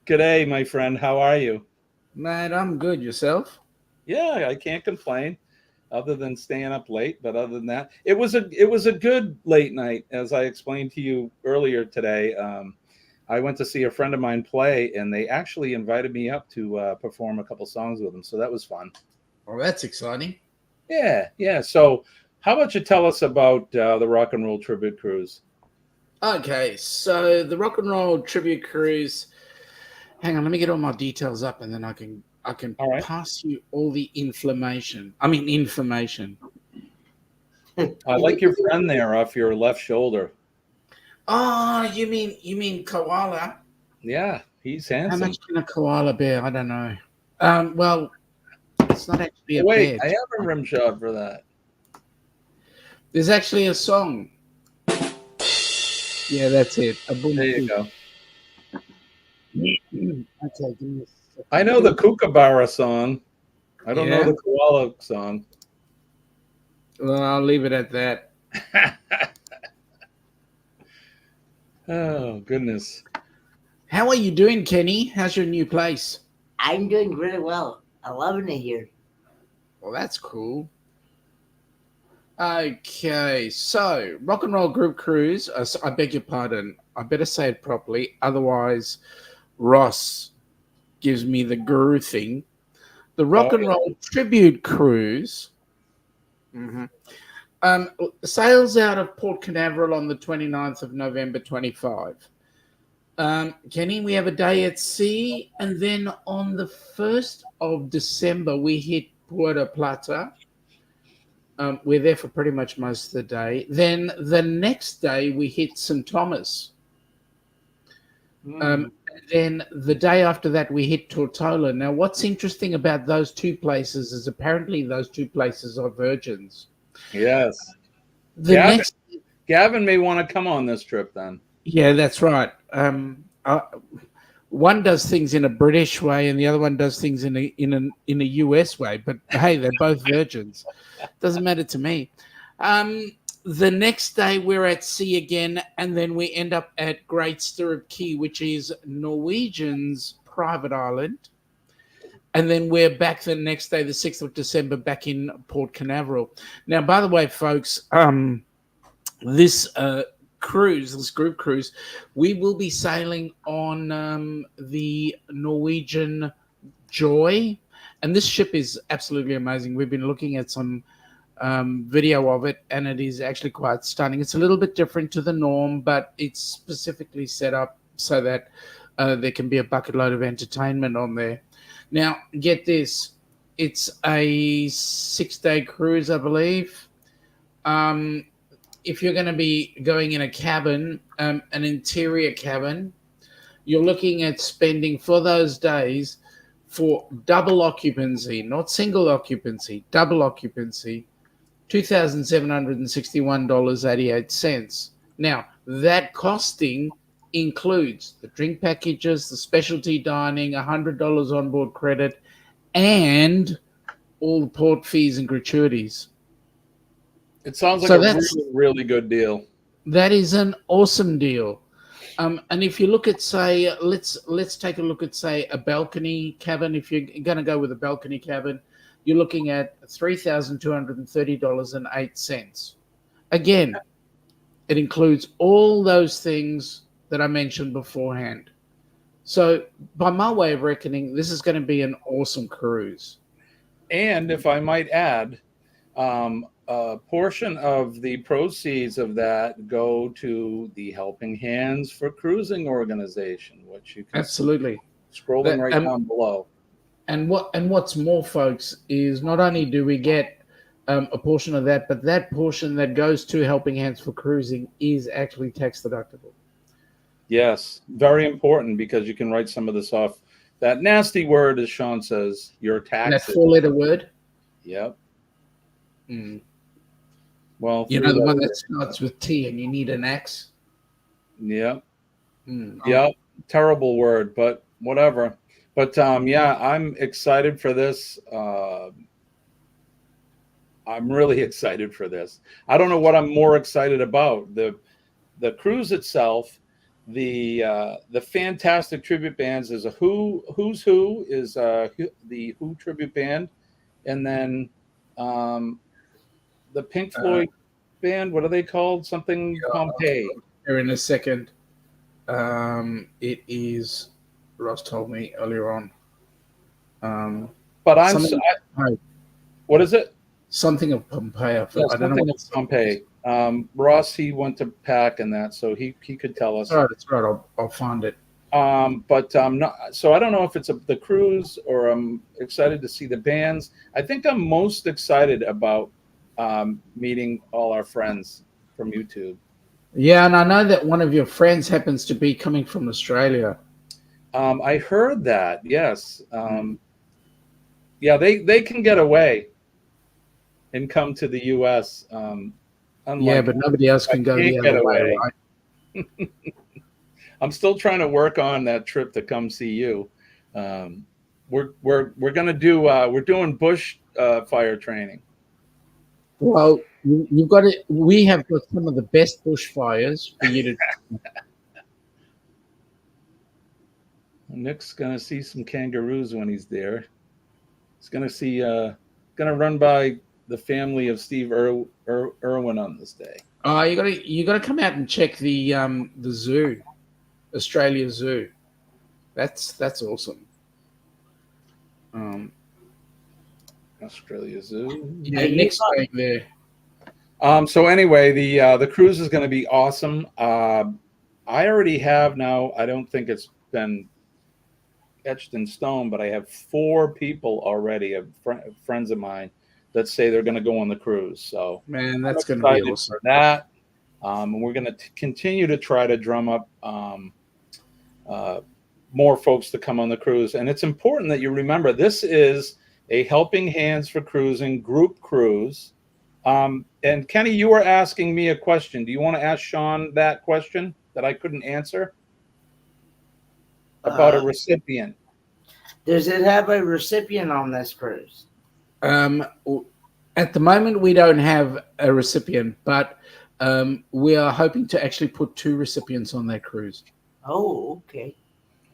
G'day, my friend. How are you? Mate, I'm good. Yourself? Yeah, I can't complain, other than staying up late. But other than that, it was a good late night, as I explained to you earlier today. I went to see a friend of mine play, and they actually invited me up to perform a couple songs with them. So that was fun. Oh, that's exciting. Yeah. So how about you tell us about the Rock and Roll Tribute Cruise? Okay, so the Rock and Roll Tribute Cruise. Hang on, let me get all my details up, and then I can All right. pass you all the information. I like your friend there off your left shoulder. Oh, you mean koala? Yeah, he's How handsome. much can a koala bear? I don't know. Well, it's not actually a Wait, bear. I have a rim shot for that. There's actually a song. Yeah, that's it. A boom. There you go. Okay, give me a second. I know the Kookaburra song. I don't know Yeah? the koala song. Well, I'll leave it at that. Oh, goodness. How are you doing, Kenny? How's your new place? I'm doing really well. I'm loving it here. Well, that's cool. Okay, so Rock and Roll Group Cruise. I beg your pardon. I better say it properly. Otherwise, Ross gives me the guru thing. The Rock and Roll Tribute Cruise. Sails out of Port Canaveral on the 29th of November 25. Kenny, we have a day at sea, and then on the 1st of December, we hit Puerto Plata. We're there for pretty much most of the day. Then the next day, we hit St. Thomas. Then the day after that, we hit Tortola. Now, what's interesting about those two places is apparently those two places are virgins. Yes. Gavin may want to come on this trip then. Yeah, that's right. One does things in a British way, and the other one does things in a US way. But hey, they're both virgins. Doesn't matter to me. The next day we're at sea again, and then we end up at Great Stirrup Cay, which is Norwegian's private island. And then we're back the next day, the 6th of December, back in Port Canaveral. Now, by the way, folks, this group cruise, we will be sailing on the Norwegian Joy. And this ship is absolutely amazing. We've been looking at some video of it, and it is actually quite stunning. It's a little bit different to the norm, but it's specifically set up so that there can be a bucket load of entertainment on there. Now, get this. It's a 6-day cruise, I believe. If you're going to be going in a cabin, an interior cabin, you're looking at spending for those days for double occupancy, not single occupancy, double occupancy, $2,761.88. Now, that costing includes the drink packages, the specialty dining, $100 onboard credit, and all the port fees and gratuities. It sounds like So a that's- really, really good deal. That is an awesome deal. And if you look at, say, let's take a look at, say, a balcony cabin. If you're going to go with a balcony cabin, you're looking at $3,230.08. Again, it includes all those things that I mentioned beforehand. So, by my way of reckoning, this is going to be an awesome cruise. And if I might add, a portion of the proceeds of that go to the Helping Hands for Cruising organization, which you can Absolutely. scrolling That- right down below. And what's more, folks, is not only do we get a portion of that, but that portion that goes to Helping Hands for Cruising is actually tax deductible. Yes, very important because you can write some of this off. That nasty word, as Sean says, your And that taxes. four-letter word, Yep. mm. Well, You know, the one three-letter that starts with T and you need an X. word. Yep. Mm. Yep. Terrible word, but whatever. But yeah, I'm excited for this. I'm really excited for this. I don't know what I'm more excited about. The cruise itself, the fantastic tribute bands is a Who's Who is the Who tribute band, and then the Pink Floyd band. What are they called? Something Pompeii. Here in a second. It is, Ross told me earlier on. But what is it? Something of Pompeii. Yeah, I don't know something what of Pompeii. Ross, he went to PAC and that, so he could tell us. That's right. I'll find it. But not, so I don't know if it's the cruise or I'm excited to see the bands. I think I'm most excited about meeting all our friends from YouTube. Yeah, and I know that one of your friends happens to be coming from Australia. I heard that. Yes. Yeah, they can get away and come to the U.S. Yeah, but nobody else can go the can't other get way, away. right? I'm still trying to work on that trip to come see you. We're gonna do we're doing bush fire training. Well, you've got it. We have got some of the best bushfires for you to. Nick's gonna see some kangaroos when he's there. He's gonna see gonna run by the family of Steve Irwin on this day. Oh, you gotta come out and check the zoo, Australia Zoo. That's awesome. Australia Zoo. Yeah, Nick's going there. So anyway, the cruise is going to be awesome. I already have now. I don't think it's been etched in stone, but I have 4 people already, friends of mine, that say they're going to go on the cruise. So Man, that's I'm going to be excited awesome. for that. And we're going to continue to try to drum up more folks to come on the cruise. And it's important that you remember this is a Helping Hands for Cruising group cruise. And Kenny, you were asking me a question. Do you want to ask Sean that question that I couldn't answer about a recipient? Does it have a recipient on this cruise? At the moment, we don't have a recipient, but we are hoping to actually put 2 recipients on that cruise. Oh, okay.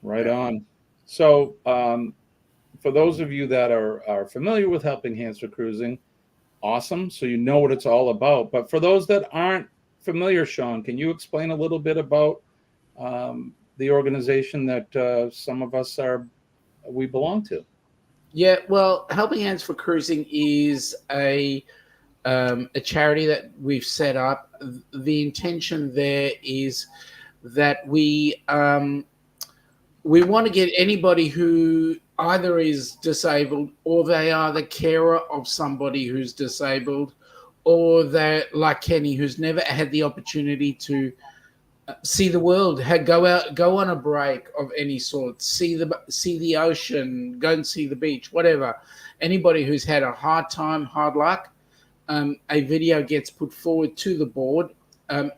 Right on. So for those of you that are familiar with Helping Hands for Cruising, awesome. So you know what it's all about. But for those that aren't familiar, Sean, can you explain a little bit about the organization that some of us we belong to? Yeah, well, Helping Hands for Cruising is a charity that we've set up. The intention there is that we want to get anybody who either is disabled or they are the carer of somebody who's disabled, or they're like Kenny, who's never had the opportunity to see the world, go on a break of any sort, see the ocean, go and see the beach, whatever. Anybody who's had a hard time, hard luck, a video gets put forward to the board,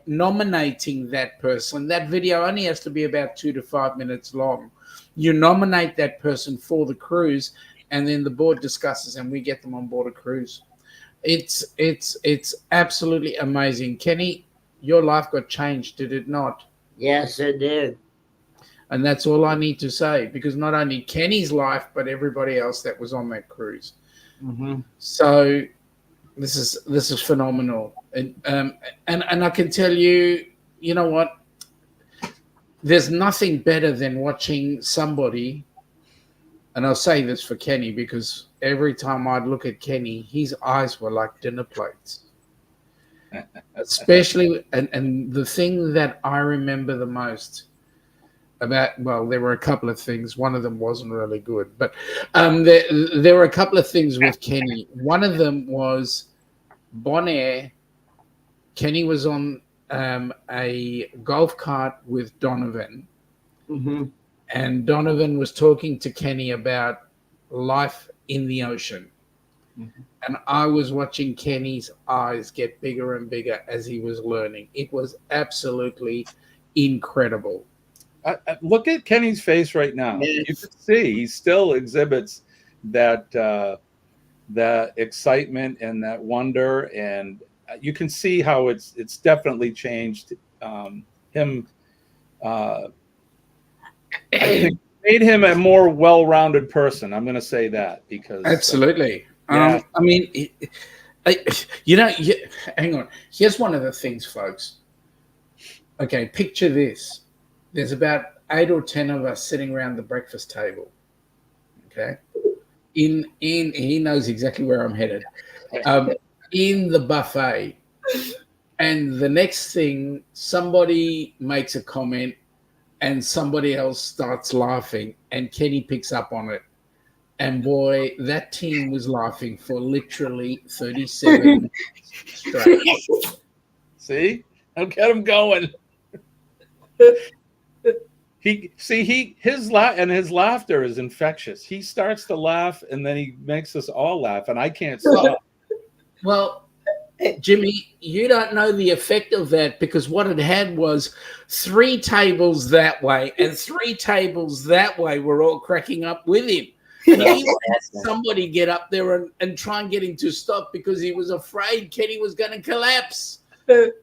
nominating that person. That video only has to be about 2 to 5 minutes long. You nominate that person for the cruise, and then the board discusses, and we get them on board a cruise. It's absolutely amazing. Kenny, your life got changed, did it not? Yes, it did. And that's all I need to say, because not only Kenny's life, but everybody else that was on that cruise. Mm-hmm. So this is phenomenal. And I can tell you, you know what? There's nothing better than watching somebody, and I'll say this for Kenny, because every time I'd look at Kenny, his eyes were like dinner plates. Especially, and the thing that I remember the most about, well, there were a couple of things. One of them wasn't really good, but there were a couple of things with Kenny. One of them was Bonaire. Kenny was on a golf cart with Donovan, Mm-hmm. and Donovan was talking to Kenny about life in the ocean. Mhm. And I was watching Kenny's eyes get bigger and bigger as he was learning. It was absolutely incredible. Look at Kenny's face right now. Yes. You can see he still exhibits that that excitement and that wonder, and you can see how it's definitely changed him. I think made him a more well-rounded person. I'm going to say that because Absolutely. Yeah. I mean, hang on. Here's one of the things, folks. Okay, picture this. There's about 8 or 10 of us sitting around the breakfast table. Okay, in he knows exactly where I'm headed. In the buffet, and the next thing, somebody makes a comment, and somebody else starts laughing, and Kenny picks up on it. And boy, that team was laughing for literally 37 minutes straight. see, I'll get him going. His laughter is infectious. He starts to laugh, and then he makes us all laugh, and I can't stop. Well, Jimmy, you don't know the effect of that, because what it had was 3 tables that way and 3 tables that way were all cracking up with him. And he had somebody get up there and try and get him to stop, because he was afraid Kenny was going to collapse. That's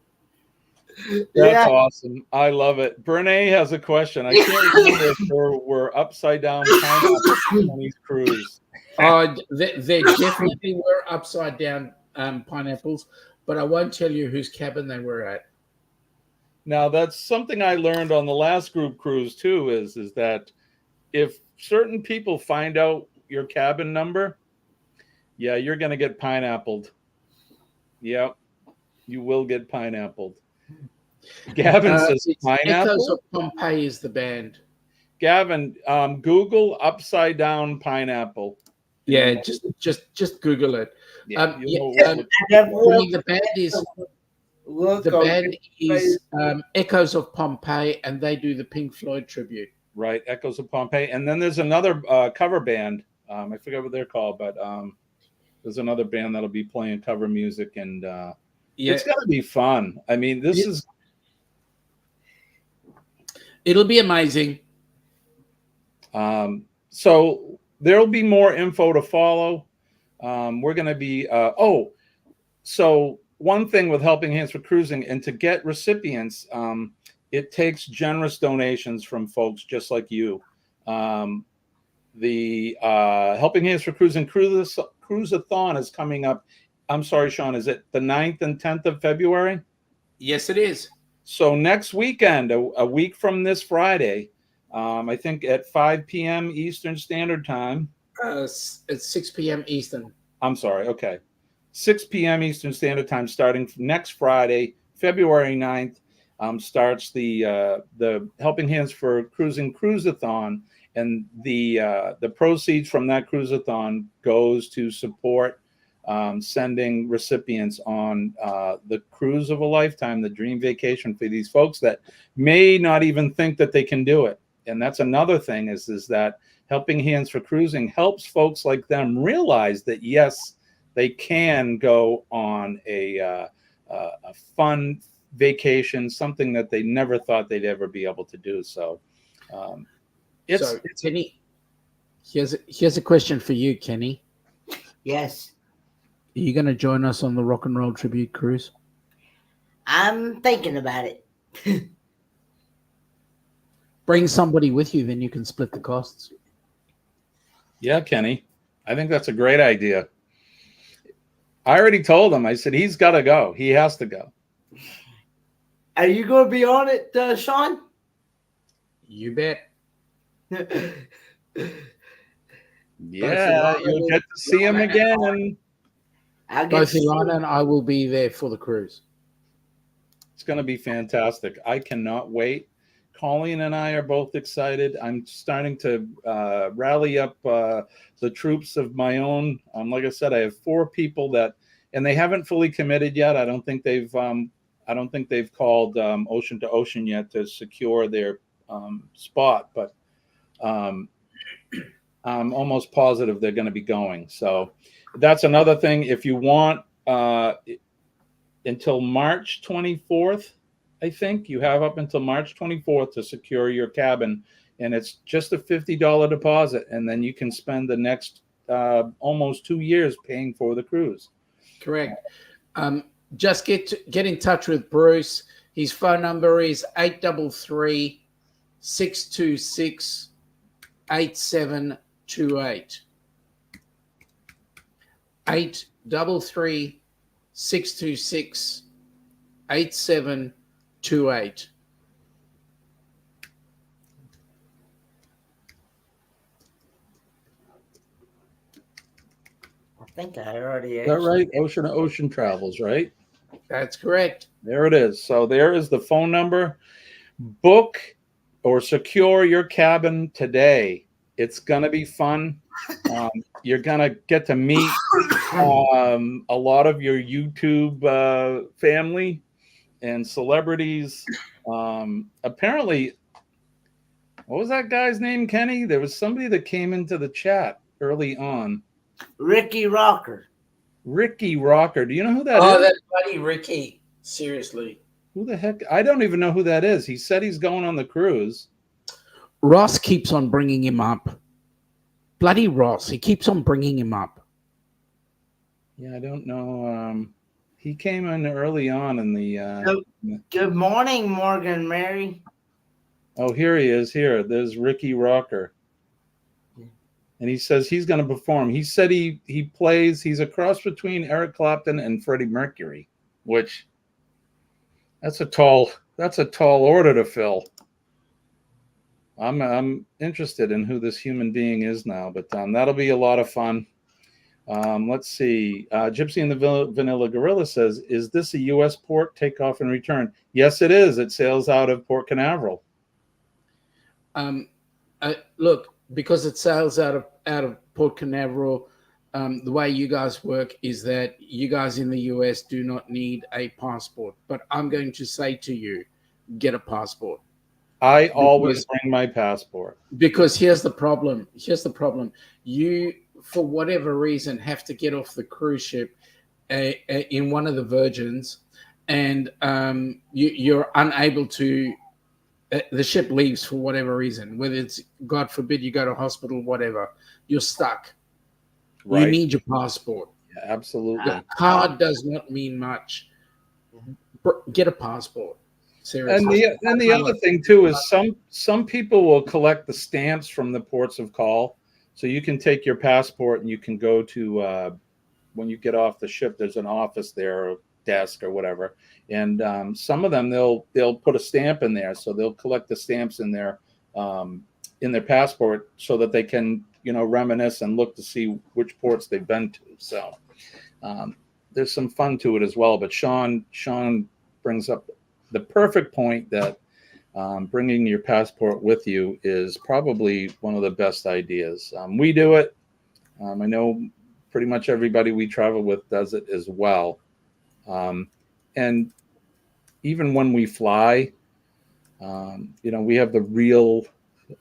awesome. I love it. Bernae has a question. I can't remember if we're upside down pineapples on these cruise. There definitely were upside down pineapples, but I won't tell you whose cabin they were at. Now, that's something I learned on the last group cruise too, is that if certain people find out your cabin number, yeah, you're going to get pineappled. Yep, you will get pineappled. Gavin says pineapple. Echoes of Pompeii is the band. Gavin, Google upside down pineapple. Yeah, just Google it. Yeah, The band is Look, the band is Echoes of Pompeii, and they do the Pink Floyd tribute. right. Echoes of Pompeii, and then there's another cover band. I forget what they're called, but there's another band that'll be playing cover music, and it's gonna be fun. I mean, it'll be amazing. So there'll be more info to follow. We're going to be, so one thing with Helping Hands for Cruising, and to get recipients, it takes generous donations from folks just like you. The Helping Hands for Cruising Cruise-a-thon is coming up. I'm sorry, Sean, is it the 9th and 10th of February? Yes, it is. So next weekend, a week from this Friday, I think at 5 p.m. Eastern Standard Time. It's 6 p.m. Eastern. I'm sorry. Okay. 6 p.m. Eastern Standard Time, starting next Friday, February 9th, starts the Helping Hands for Cruising Cruise-a-thon. And the proceeds from that cruise-a-thon goes to support sending recipients on the cruise of a lifetime, the dream vacation for these folks that may not even think that they can do it. And that's another thing is that Helping Hands for Cruising helps folks like them realize that, yes, they can go on a fun vacation, something that they never thought they'd ever be able to do. So Kenny, here's a question for you, Kenny. Yes, Are you going to join us on the Rock and Roll Tribute Cruise? I'm thinking about it. Bring somebody with you, then you can split the costs. Yeah, Kenny. I think that's a great idea. I already told him. I said he's got to go. He has to go. Are you going to be on it, Sean? You bet. Yeah, you'll get to see him again. I'll get Both to see Ilana and I will be there for the cruise. It's going to be fantastic. I cannot wait. Colleen and I are both excited. I'm starting to rally up the troops of my own. Like I said, I have 4 people that, and they haven't fully committed yet. I don't think they've called Ocean to Ocean yet to secure their spot, but I'm almost positive they're going to be going. So that's another thing. If you want, until March 24th, I think you have up until March 24th to secure your cabin, and it's just a $50 deposit, and then you can spend the next almost 2 years paying for the cruise. Correct. Just get in touch with Bruce. His phone number is 833-626-8728. 833-626-8728. I think I already Is that right? Ocean to Ocean Travels, right? That's correct. There it is. So there is the phone number. Book or secure your cabin today. It's going to be fun. You're going to get to meet a lot of your YouTube family and celebrities. Apparently, what was that guy's name, Kenny? There was somebody that came into the chat early on. Ricky Rocker. Ricky Rocker. Do you know who that is? Oh, that buddy Ricky. Seriously. Who the heck? I don't even know who that is. He said he's going on the cruise. Ross keeps on bringing him up. Bloody Ross. He keeps on bringing him up. Yeah, I don't know. He came in early on in the. Good morning, Morgan Mary. Oh, here he is. Here, there's Ricky Rocker, and he says he's going to perform. He said he plays. He's a cross between Eric Clapton and Freddie Mercury, which that's a tall order to fill. I'm interested in who this human being is now, but that'll be a lot of fun. Let's see. Gypsy and the Vanilla Gorilla says, "Is this a U.S. port takeoff and return?" Yes, it is. It sails out of Port Canaveral. Look, because it sails out of Port Canaveral, the way you guys work is that you guys in the US do not need a passport. But I'm going to say to you, get a passport. I always bring my passport. Because here's the problem. You, for whatever reason, have to get off the cruise ship in one of the Virgins, and you're unable to. The ship leaves for whatever reason, whether it's, God forbid, you go to hospital, whatever, you're stuck. Right. You need your passport. Yeah, absolutely. The card does not mean much. Get a passport. Seriously. And the other thing too is some people will collect the stamps from the ports of call, so you can take your passport and you can go to when you get off the ship. There's an office there, or desk, or whatever, and some of them they'll put a stamp in there, so they'll collect the stamps in their passport so that they can reminisce and look to see which ports they've been to. So there's some fun to it as well. But Sean brings up the perfect point that bringing your passport with you is probably one of the best ideas. We do it. I know pretty much everybody we travel with does it as well. And even when we fly, we have the real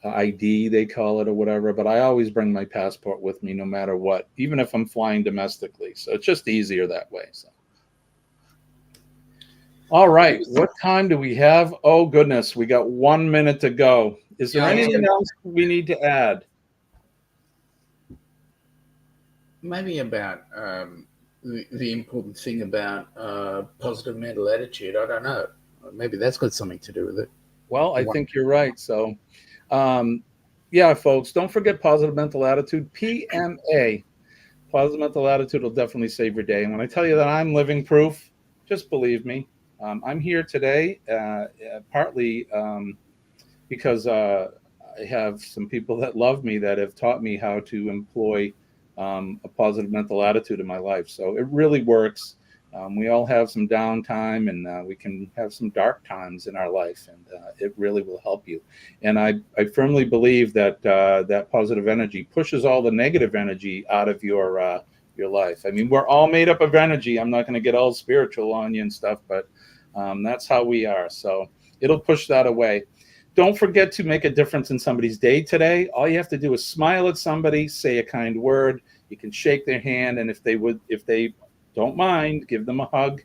ID, they call it, or whatever, but I always bring my passport with me no matter what, even if I'm flying domestically. So it's just easier that way. So. All right. What time do we have? Oh, goodness. We got 1 minute to go. Is there anything else we need to add? Maybe about the important thing about positive mental attitude. I don't know. Maybe that's got something to do with it. Well, I think you're right. So, yeah, folks, don't forget positive mental attitude. PMA, positive mental attitude will definitely save your day. And when I tell you that I'm living proof, just believe me. I'm here today, partly because I have some people that love me that have taught me how to employ a positive mental attitude in my life. So it really works. We all have some downtime, and we can have some dark times in our life, and it really will help you. And I firmly believe that that positive energy pushes all the negative energy out of your life. I mean, we're all made up of energy. I'm not going to get all spiritual on you and stuff, but that's how we are. So it'll push that away. Don't forget to make a difference in somebody's day today. All you have to do is smile at somebody, say a kind word. You can shake their hand, and if they don't mind, give them a hug,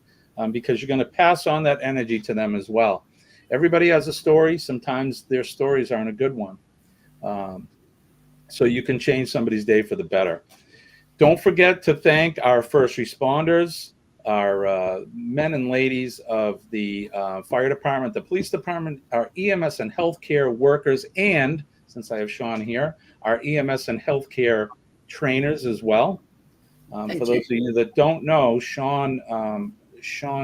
because you're going to pass on that energy to them as well. Everybody has a story. Sometimes their stories aren't a good one. So you can change somebody's day for the better. Don't forget to thank our first responders, our men and ladies of the fire department, the police department, our EMS and healthcare workers, and, since I have Sean here, our EMS and healthcare trainers as well. For those of you that don't know, Sean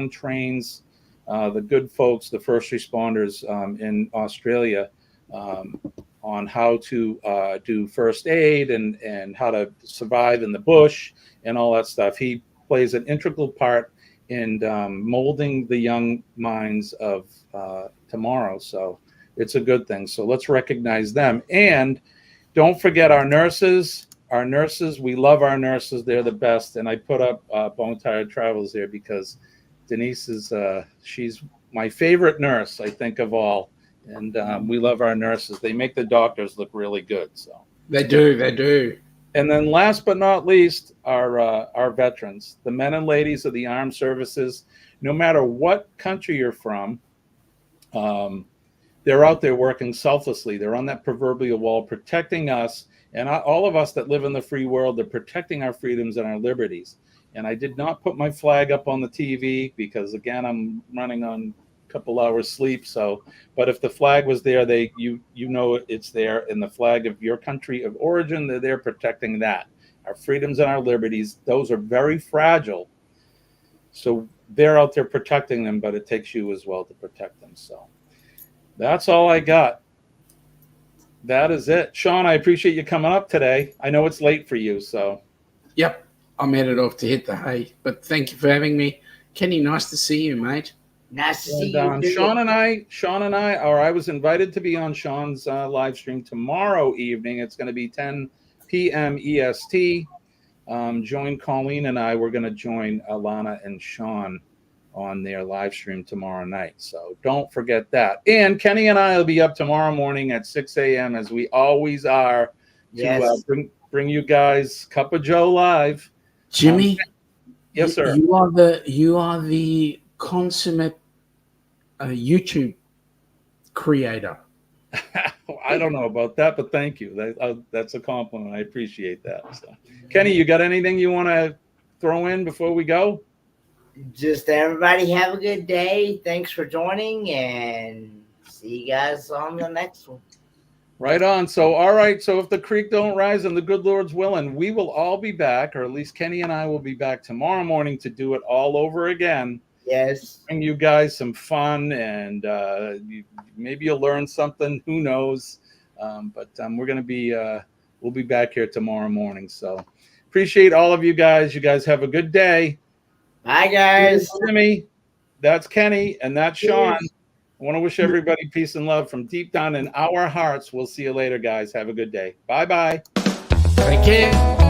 trains the good folks, the first responders in Australia, on how to do first aid and how to survive in the bush and all that stuff. He plays an integral part in molding the young minds of tomorrow. So it's a good thing. So let's recognize them. And don't forget our nurses. Our nurses, we love our nurses. They're the best. And I put up Bone Tired Travels there because Denise is, she's my favorite nurse, I think, of all. And we love our nurses. They make the doctors look really good. So They do. And then last but not least, our veterans, the men and ladies of the armed services. No matter what country you're from, they're out there working selflessly. They're on that proverbial wall protecting us. And all of us that live in the free world, they're protecting our freedoms and our liberties. And I did not put my flag up on the TV because, again, I'm running on a couple hours sleep. So, but if the flag was there, you know it's there. And the flag of your country of origin, they're there protecting that. Our freedoms and our liberties, those are very fragile. So they're out there protecting them, but it takes you as well to protect them. So that's all I got. That is it. Sean, I appreciate you coming up today. I know it's late for you, so. Yep, I'm headed off to hit the hay. But thank you for having me. Kenny, nice to see you, mate. Nice to see And, you. Sean and I, or I was invited to be on Sean's live stream tomorrow evening. It's going to be 10 p.m. EST. Join Colleen and I. We're going to join Alana and Sean on their live stream tomorrow night. So don't forget that. And Kenny and I will be up tomorrow morning at 6 a.m. as we always are to bring you guys Cup of Joe live. Jimmy, yes, sir. You are the consummate YouTube creator. I don't know about that, but thank you. That's a compliment. I appreciate that. So, Kenny, you got anything you want to throw in before we go? Just everybody have a good day. Thanks for joining, and see you guys on the next one. Right on. So, all right. So if the creek don't rise and the good Lord's willing, we will all be back, or at least Kenny and I will be back tomorrow morning to do it all over again. Yes. Bring you guys some fun, and maybe you'll learn something. Who knows? But we're going to be, we'll be back here tomorrow morning. So appreciate all of you guys. You guys have a good day. Bye, guys. Jimmy, that's Kenny, and that's Sean. I want to wish everybody peace and love from deep down in our hearts. We'll see you later, guys. Have a good day. Bye-bye. Take care.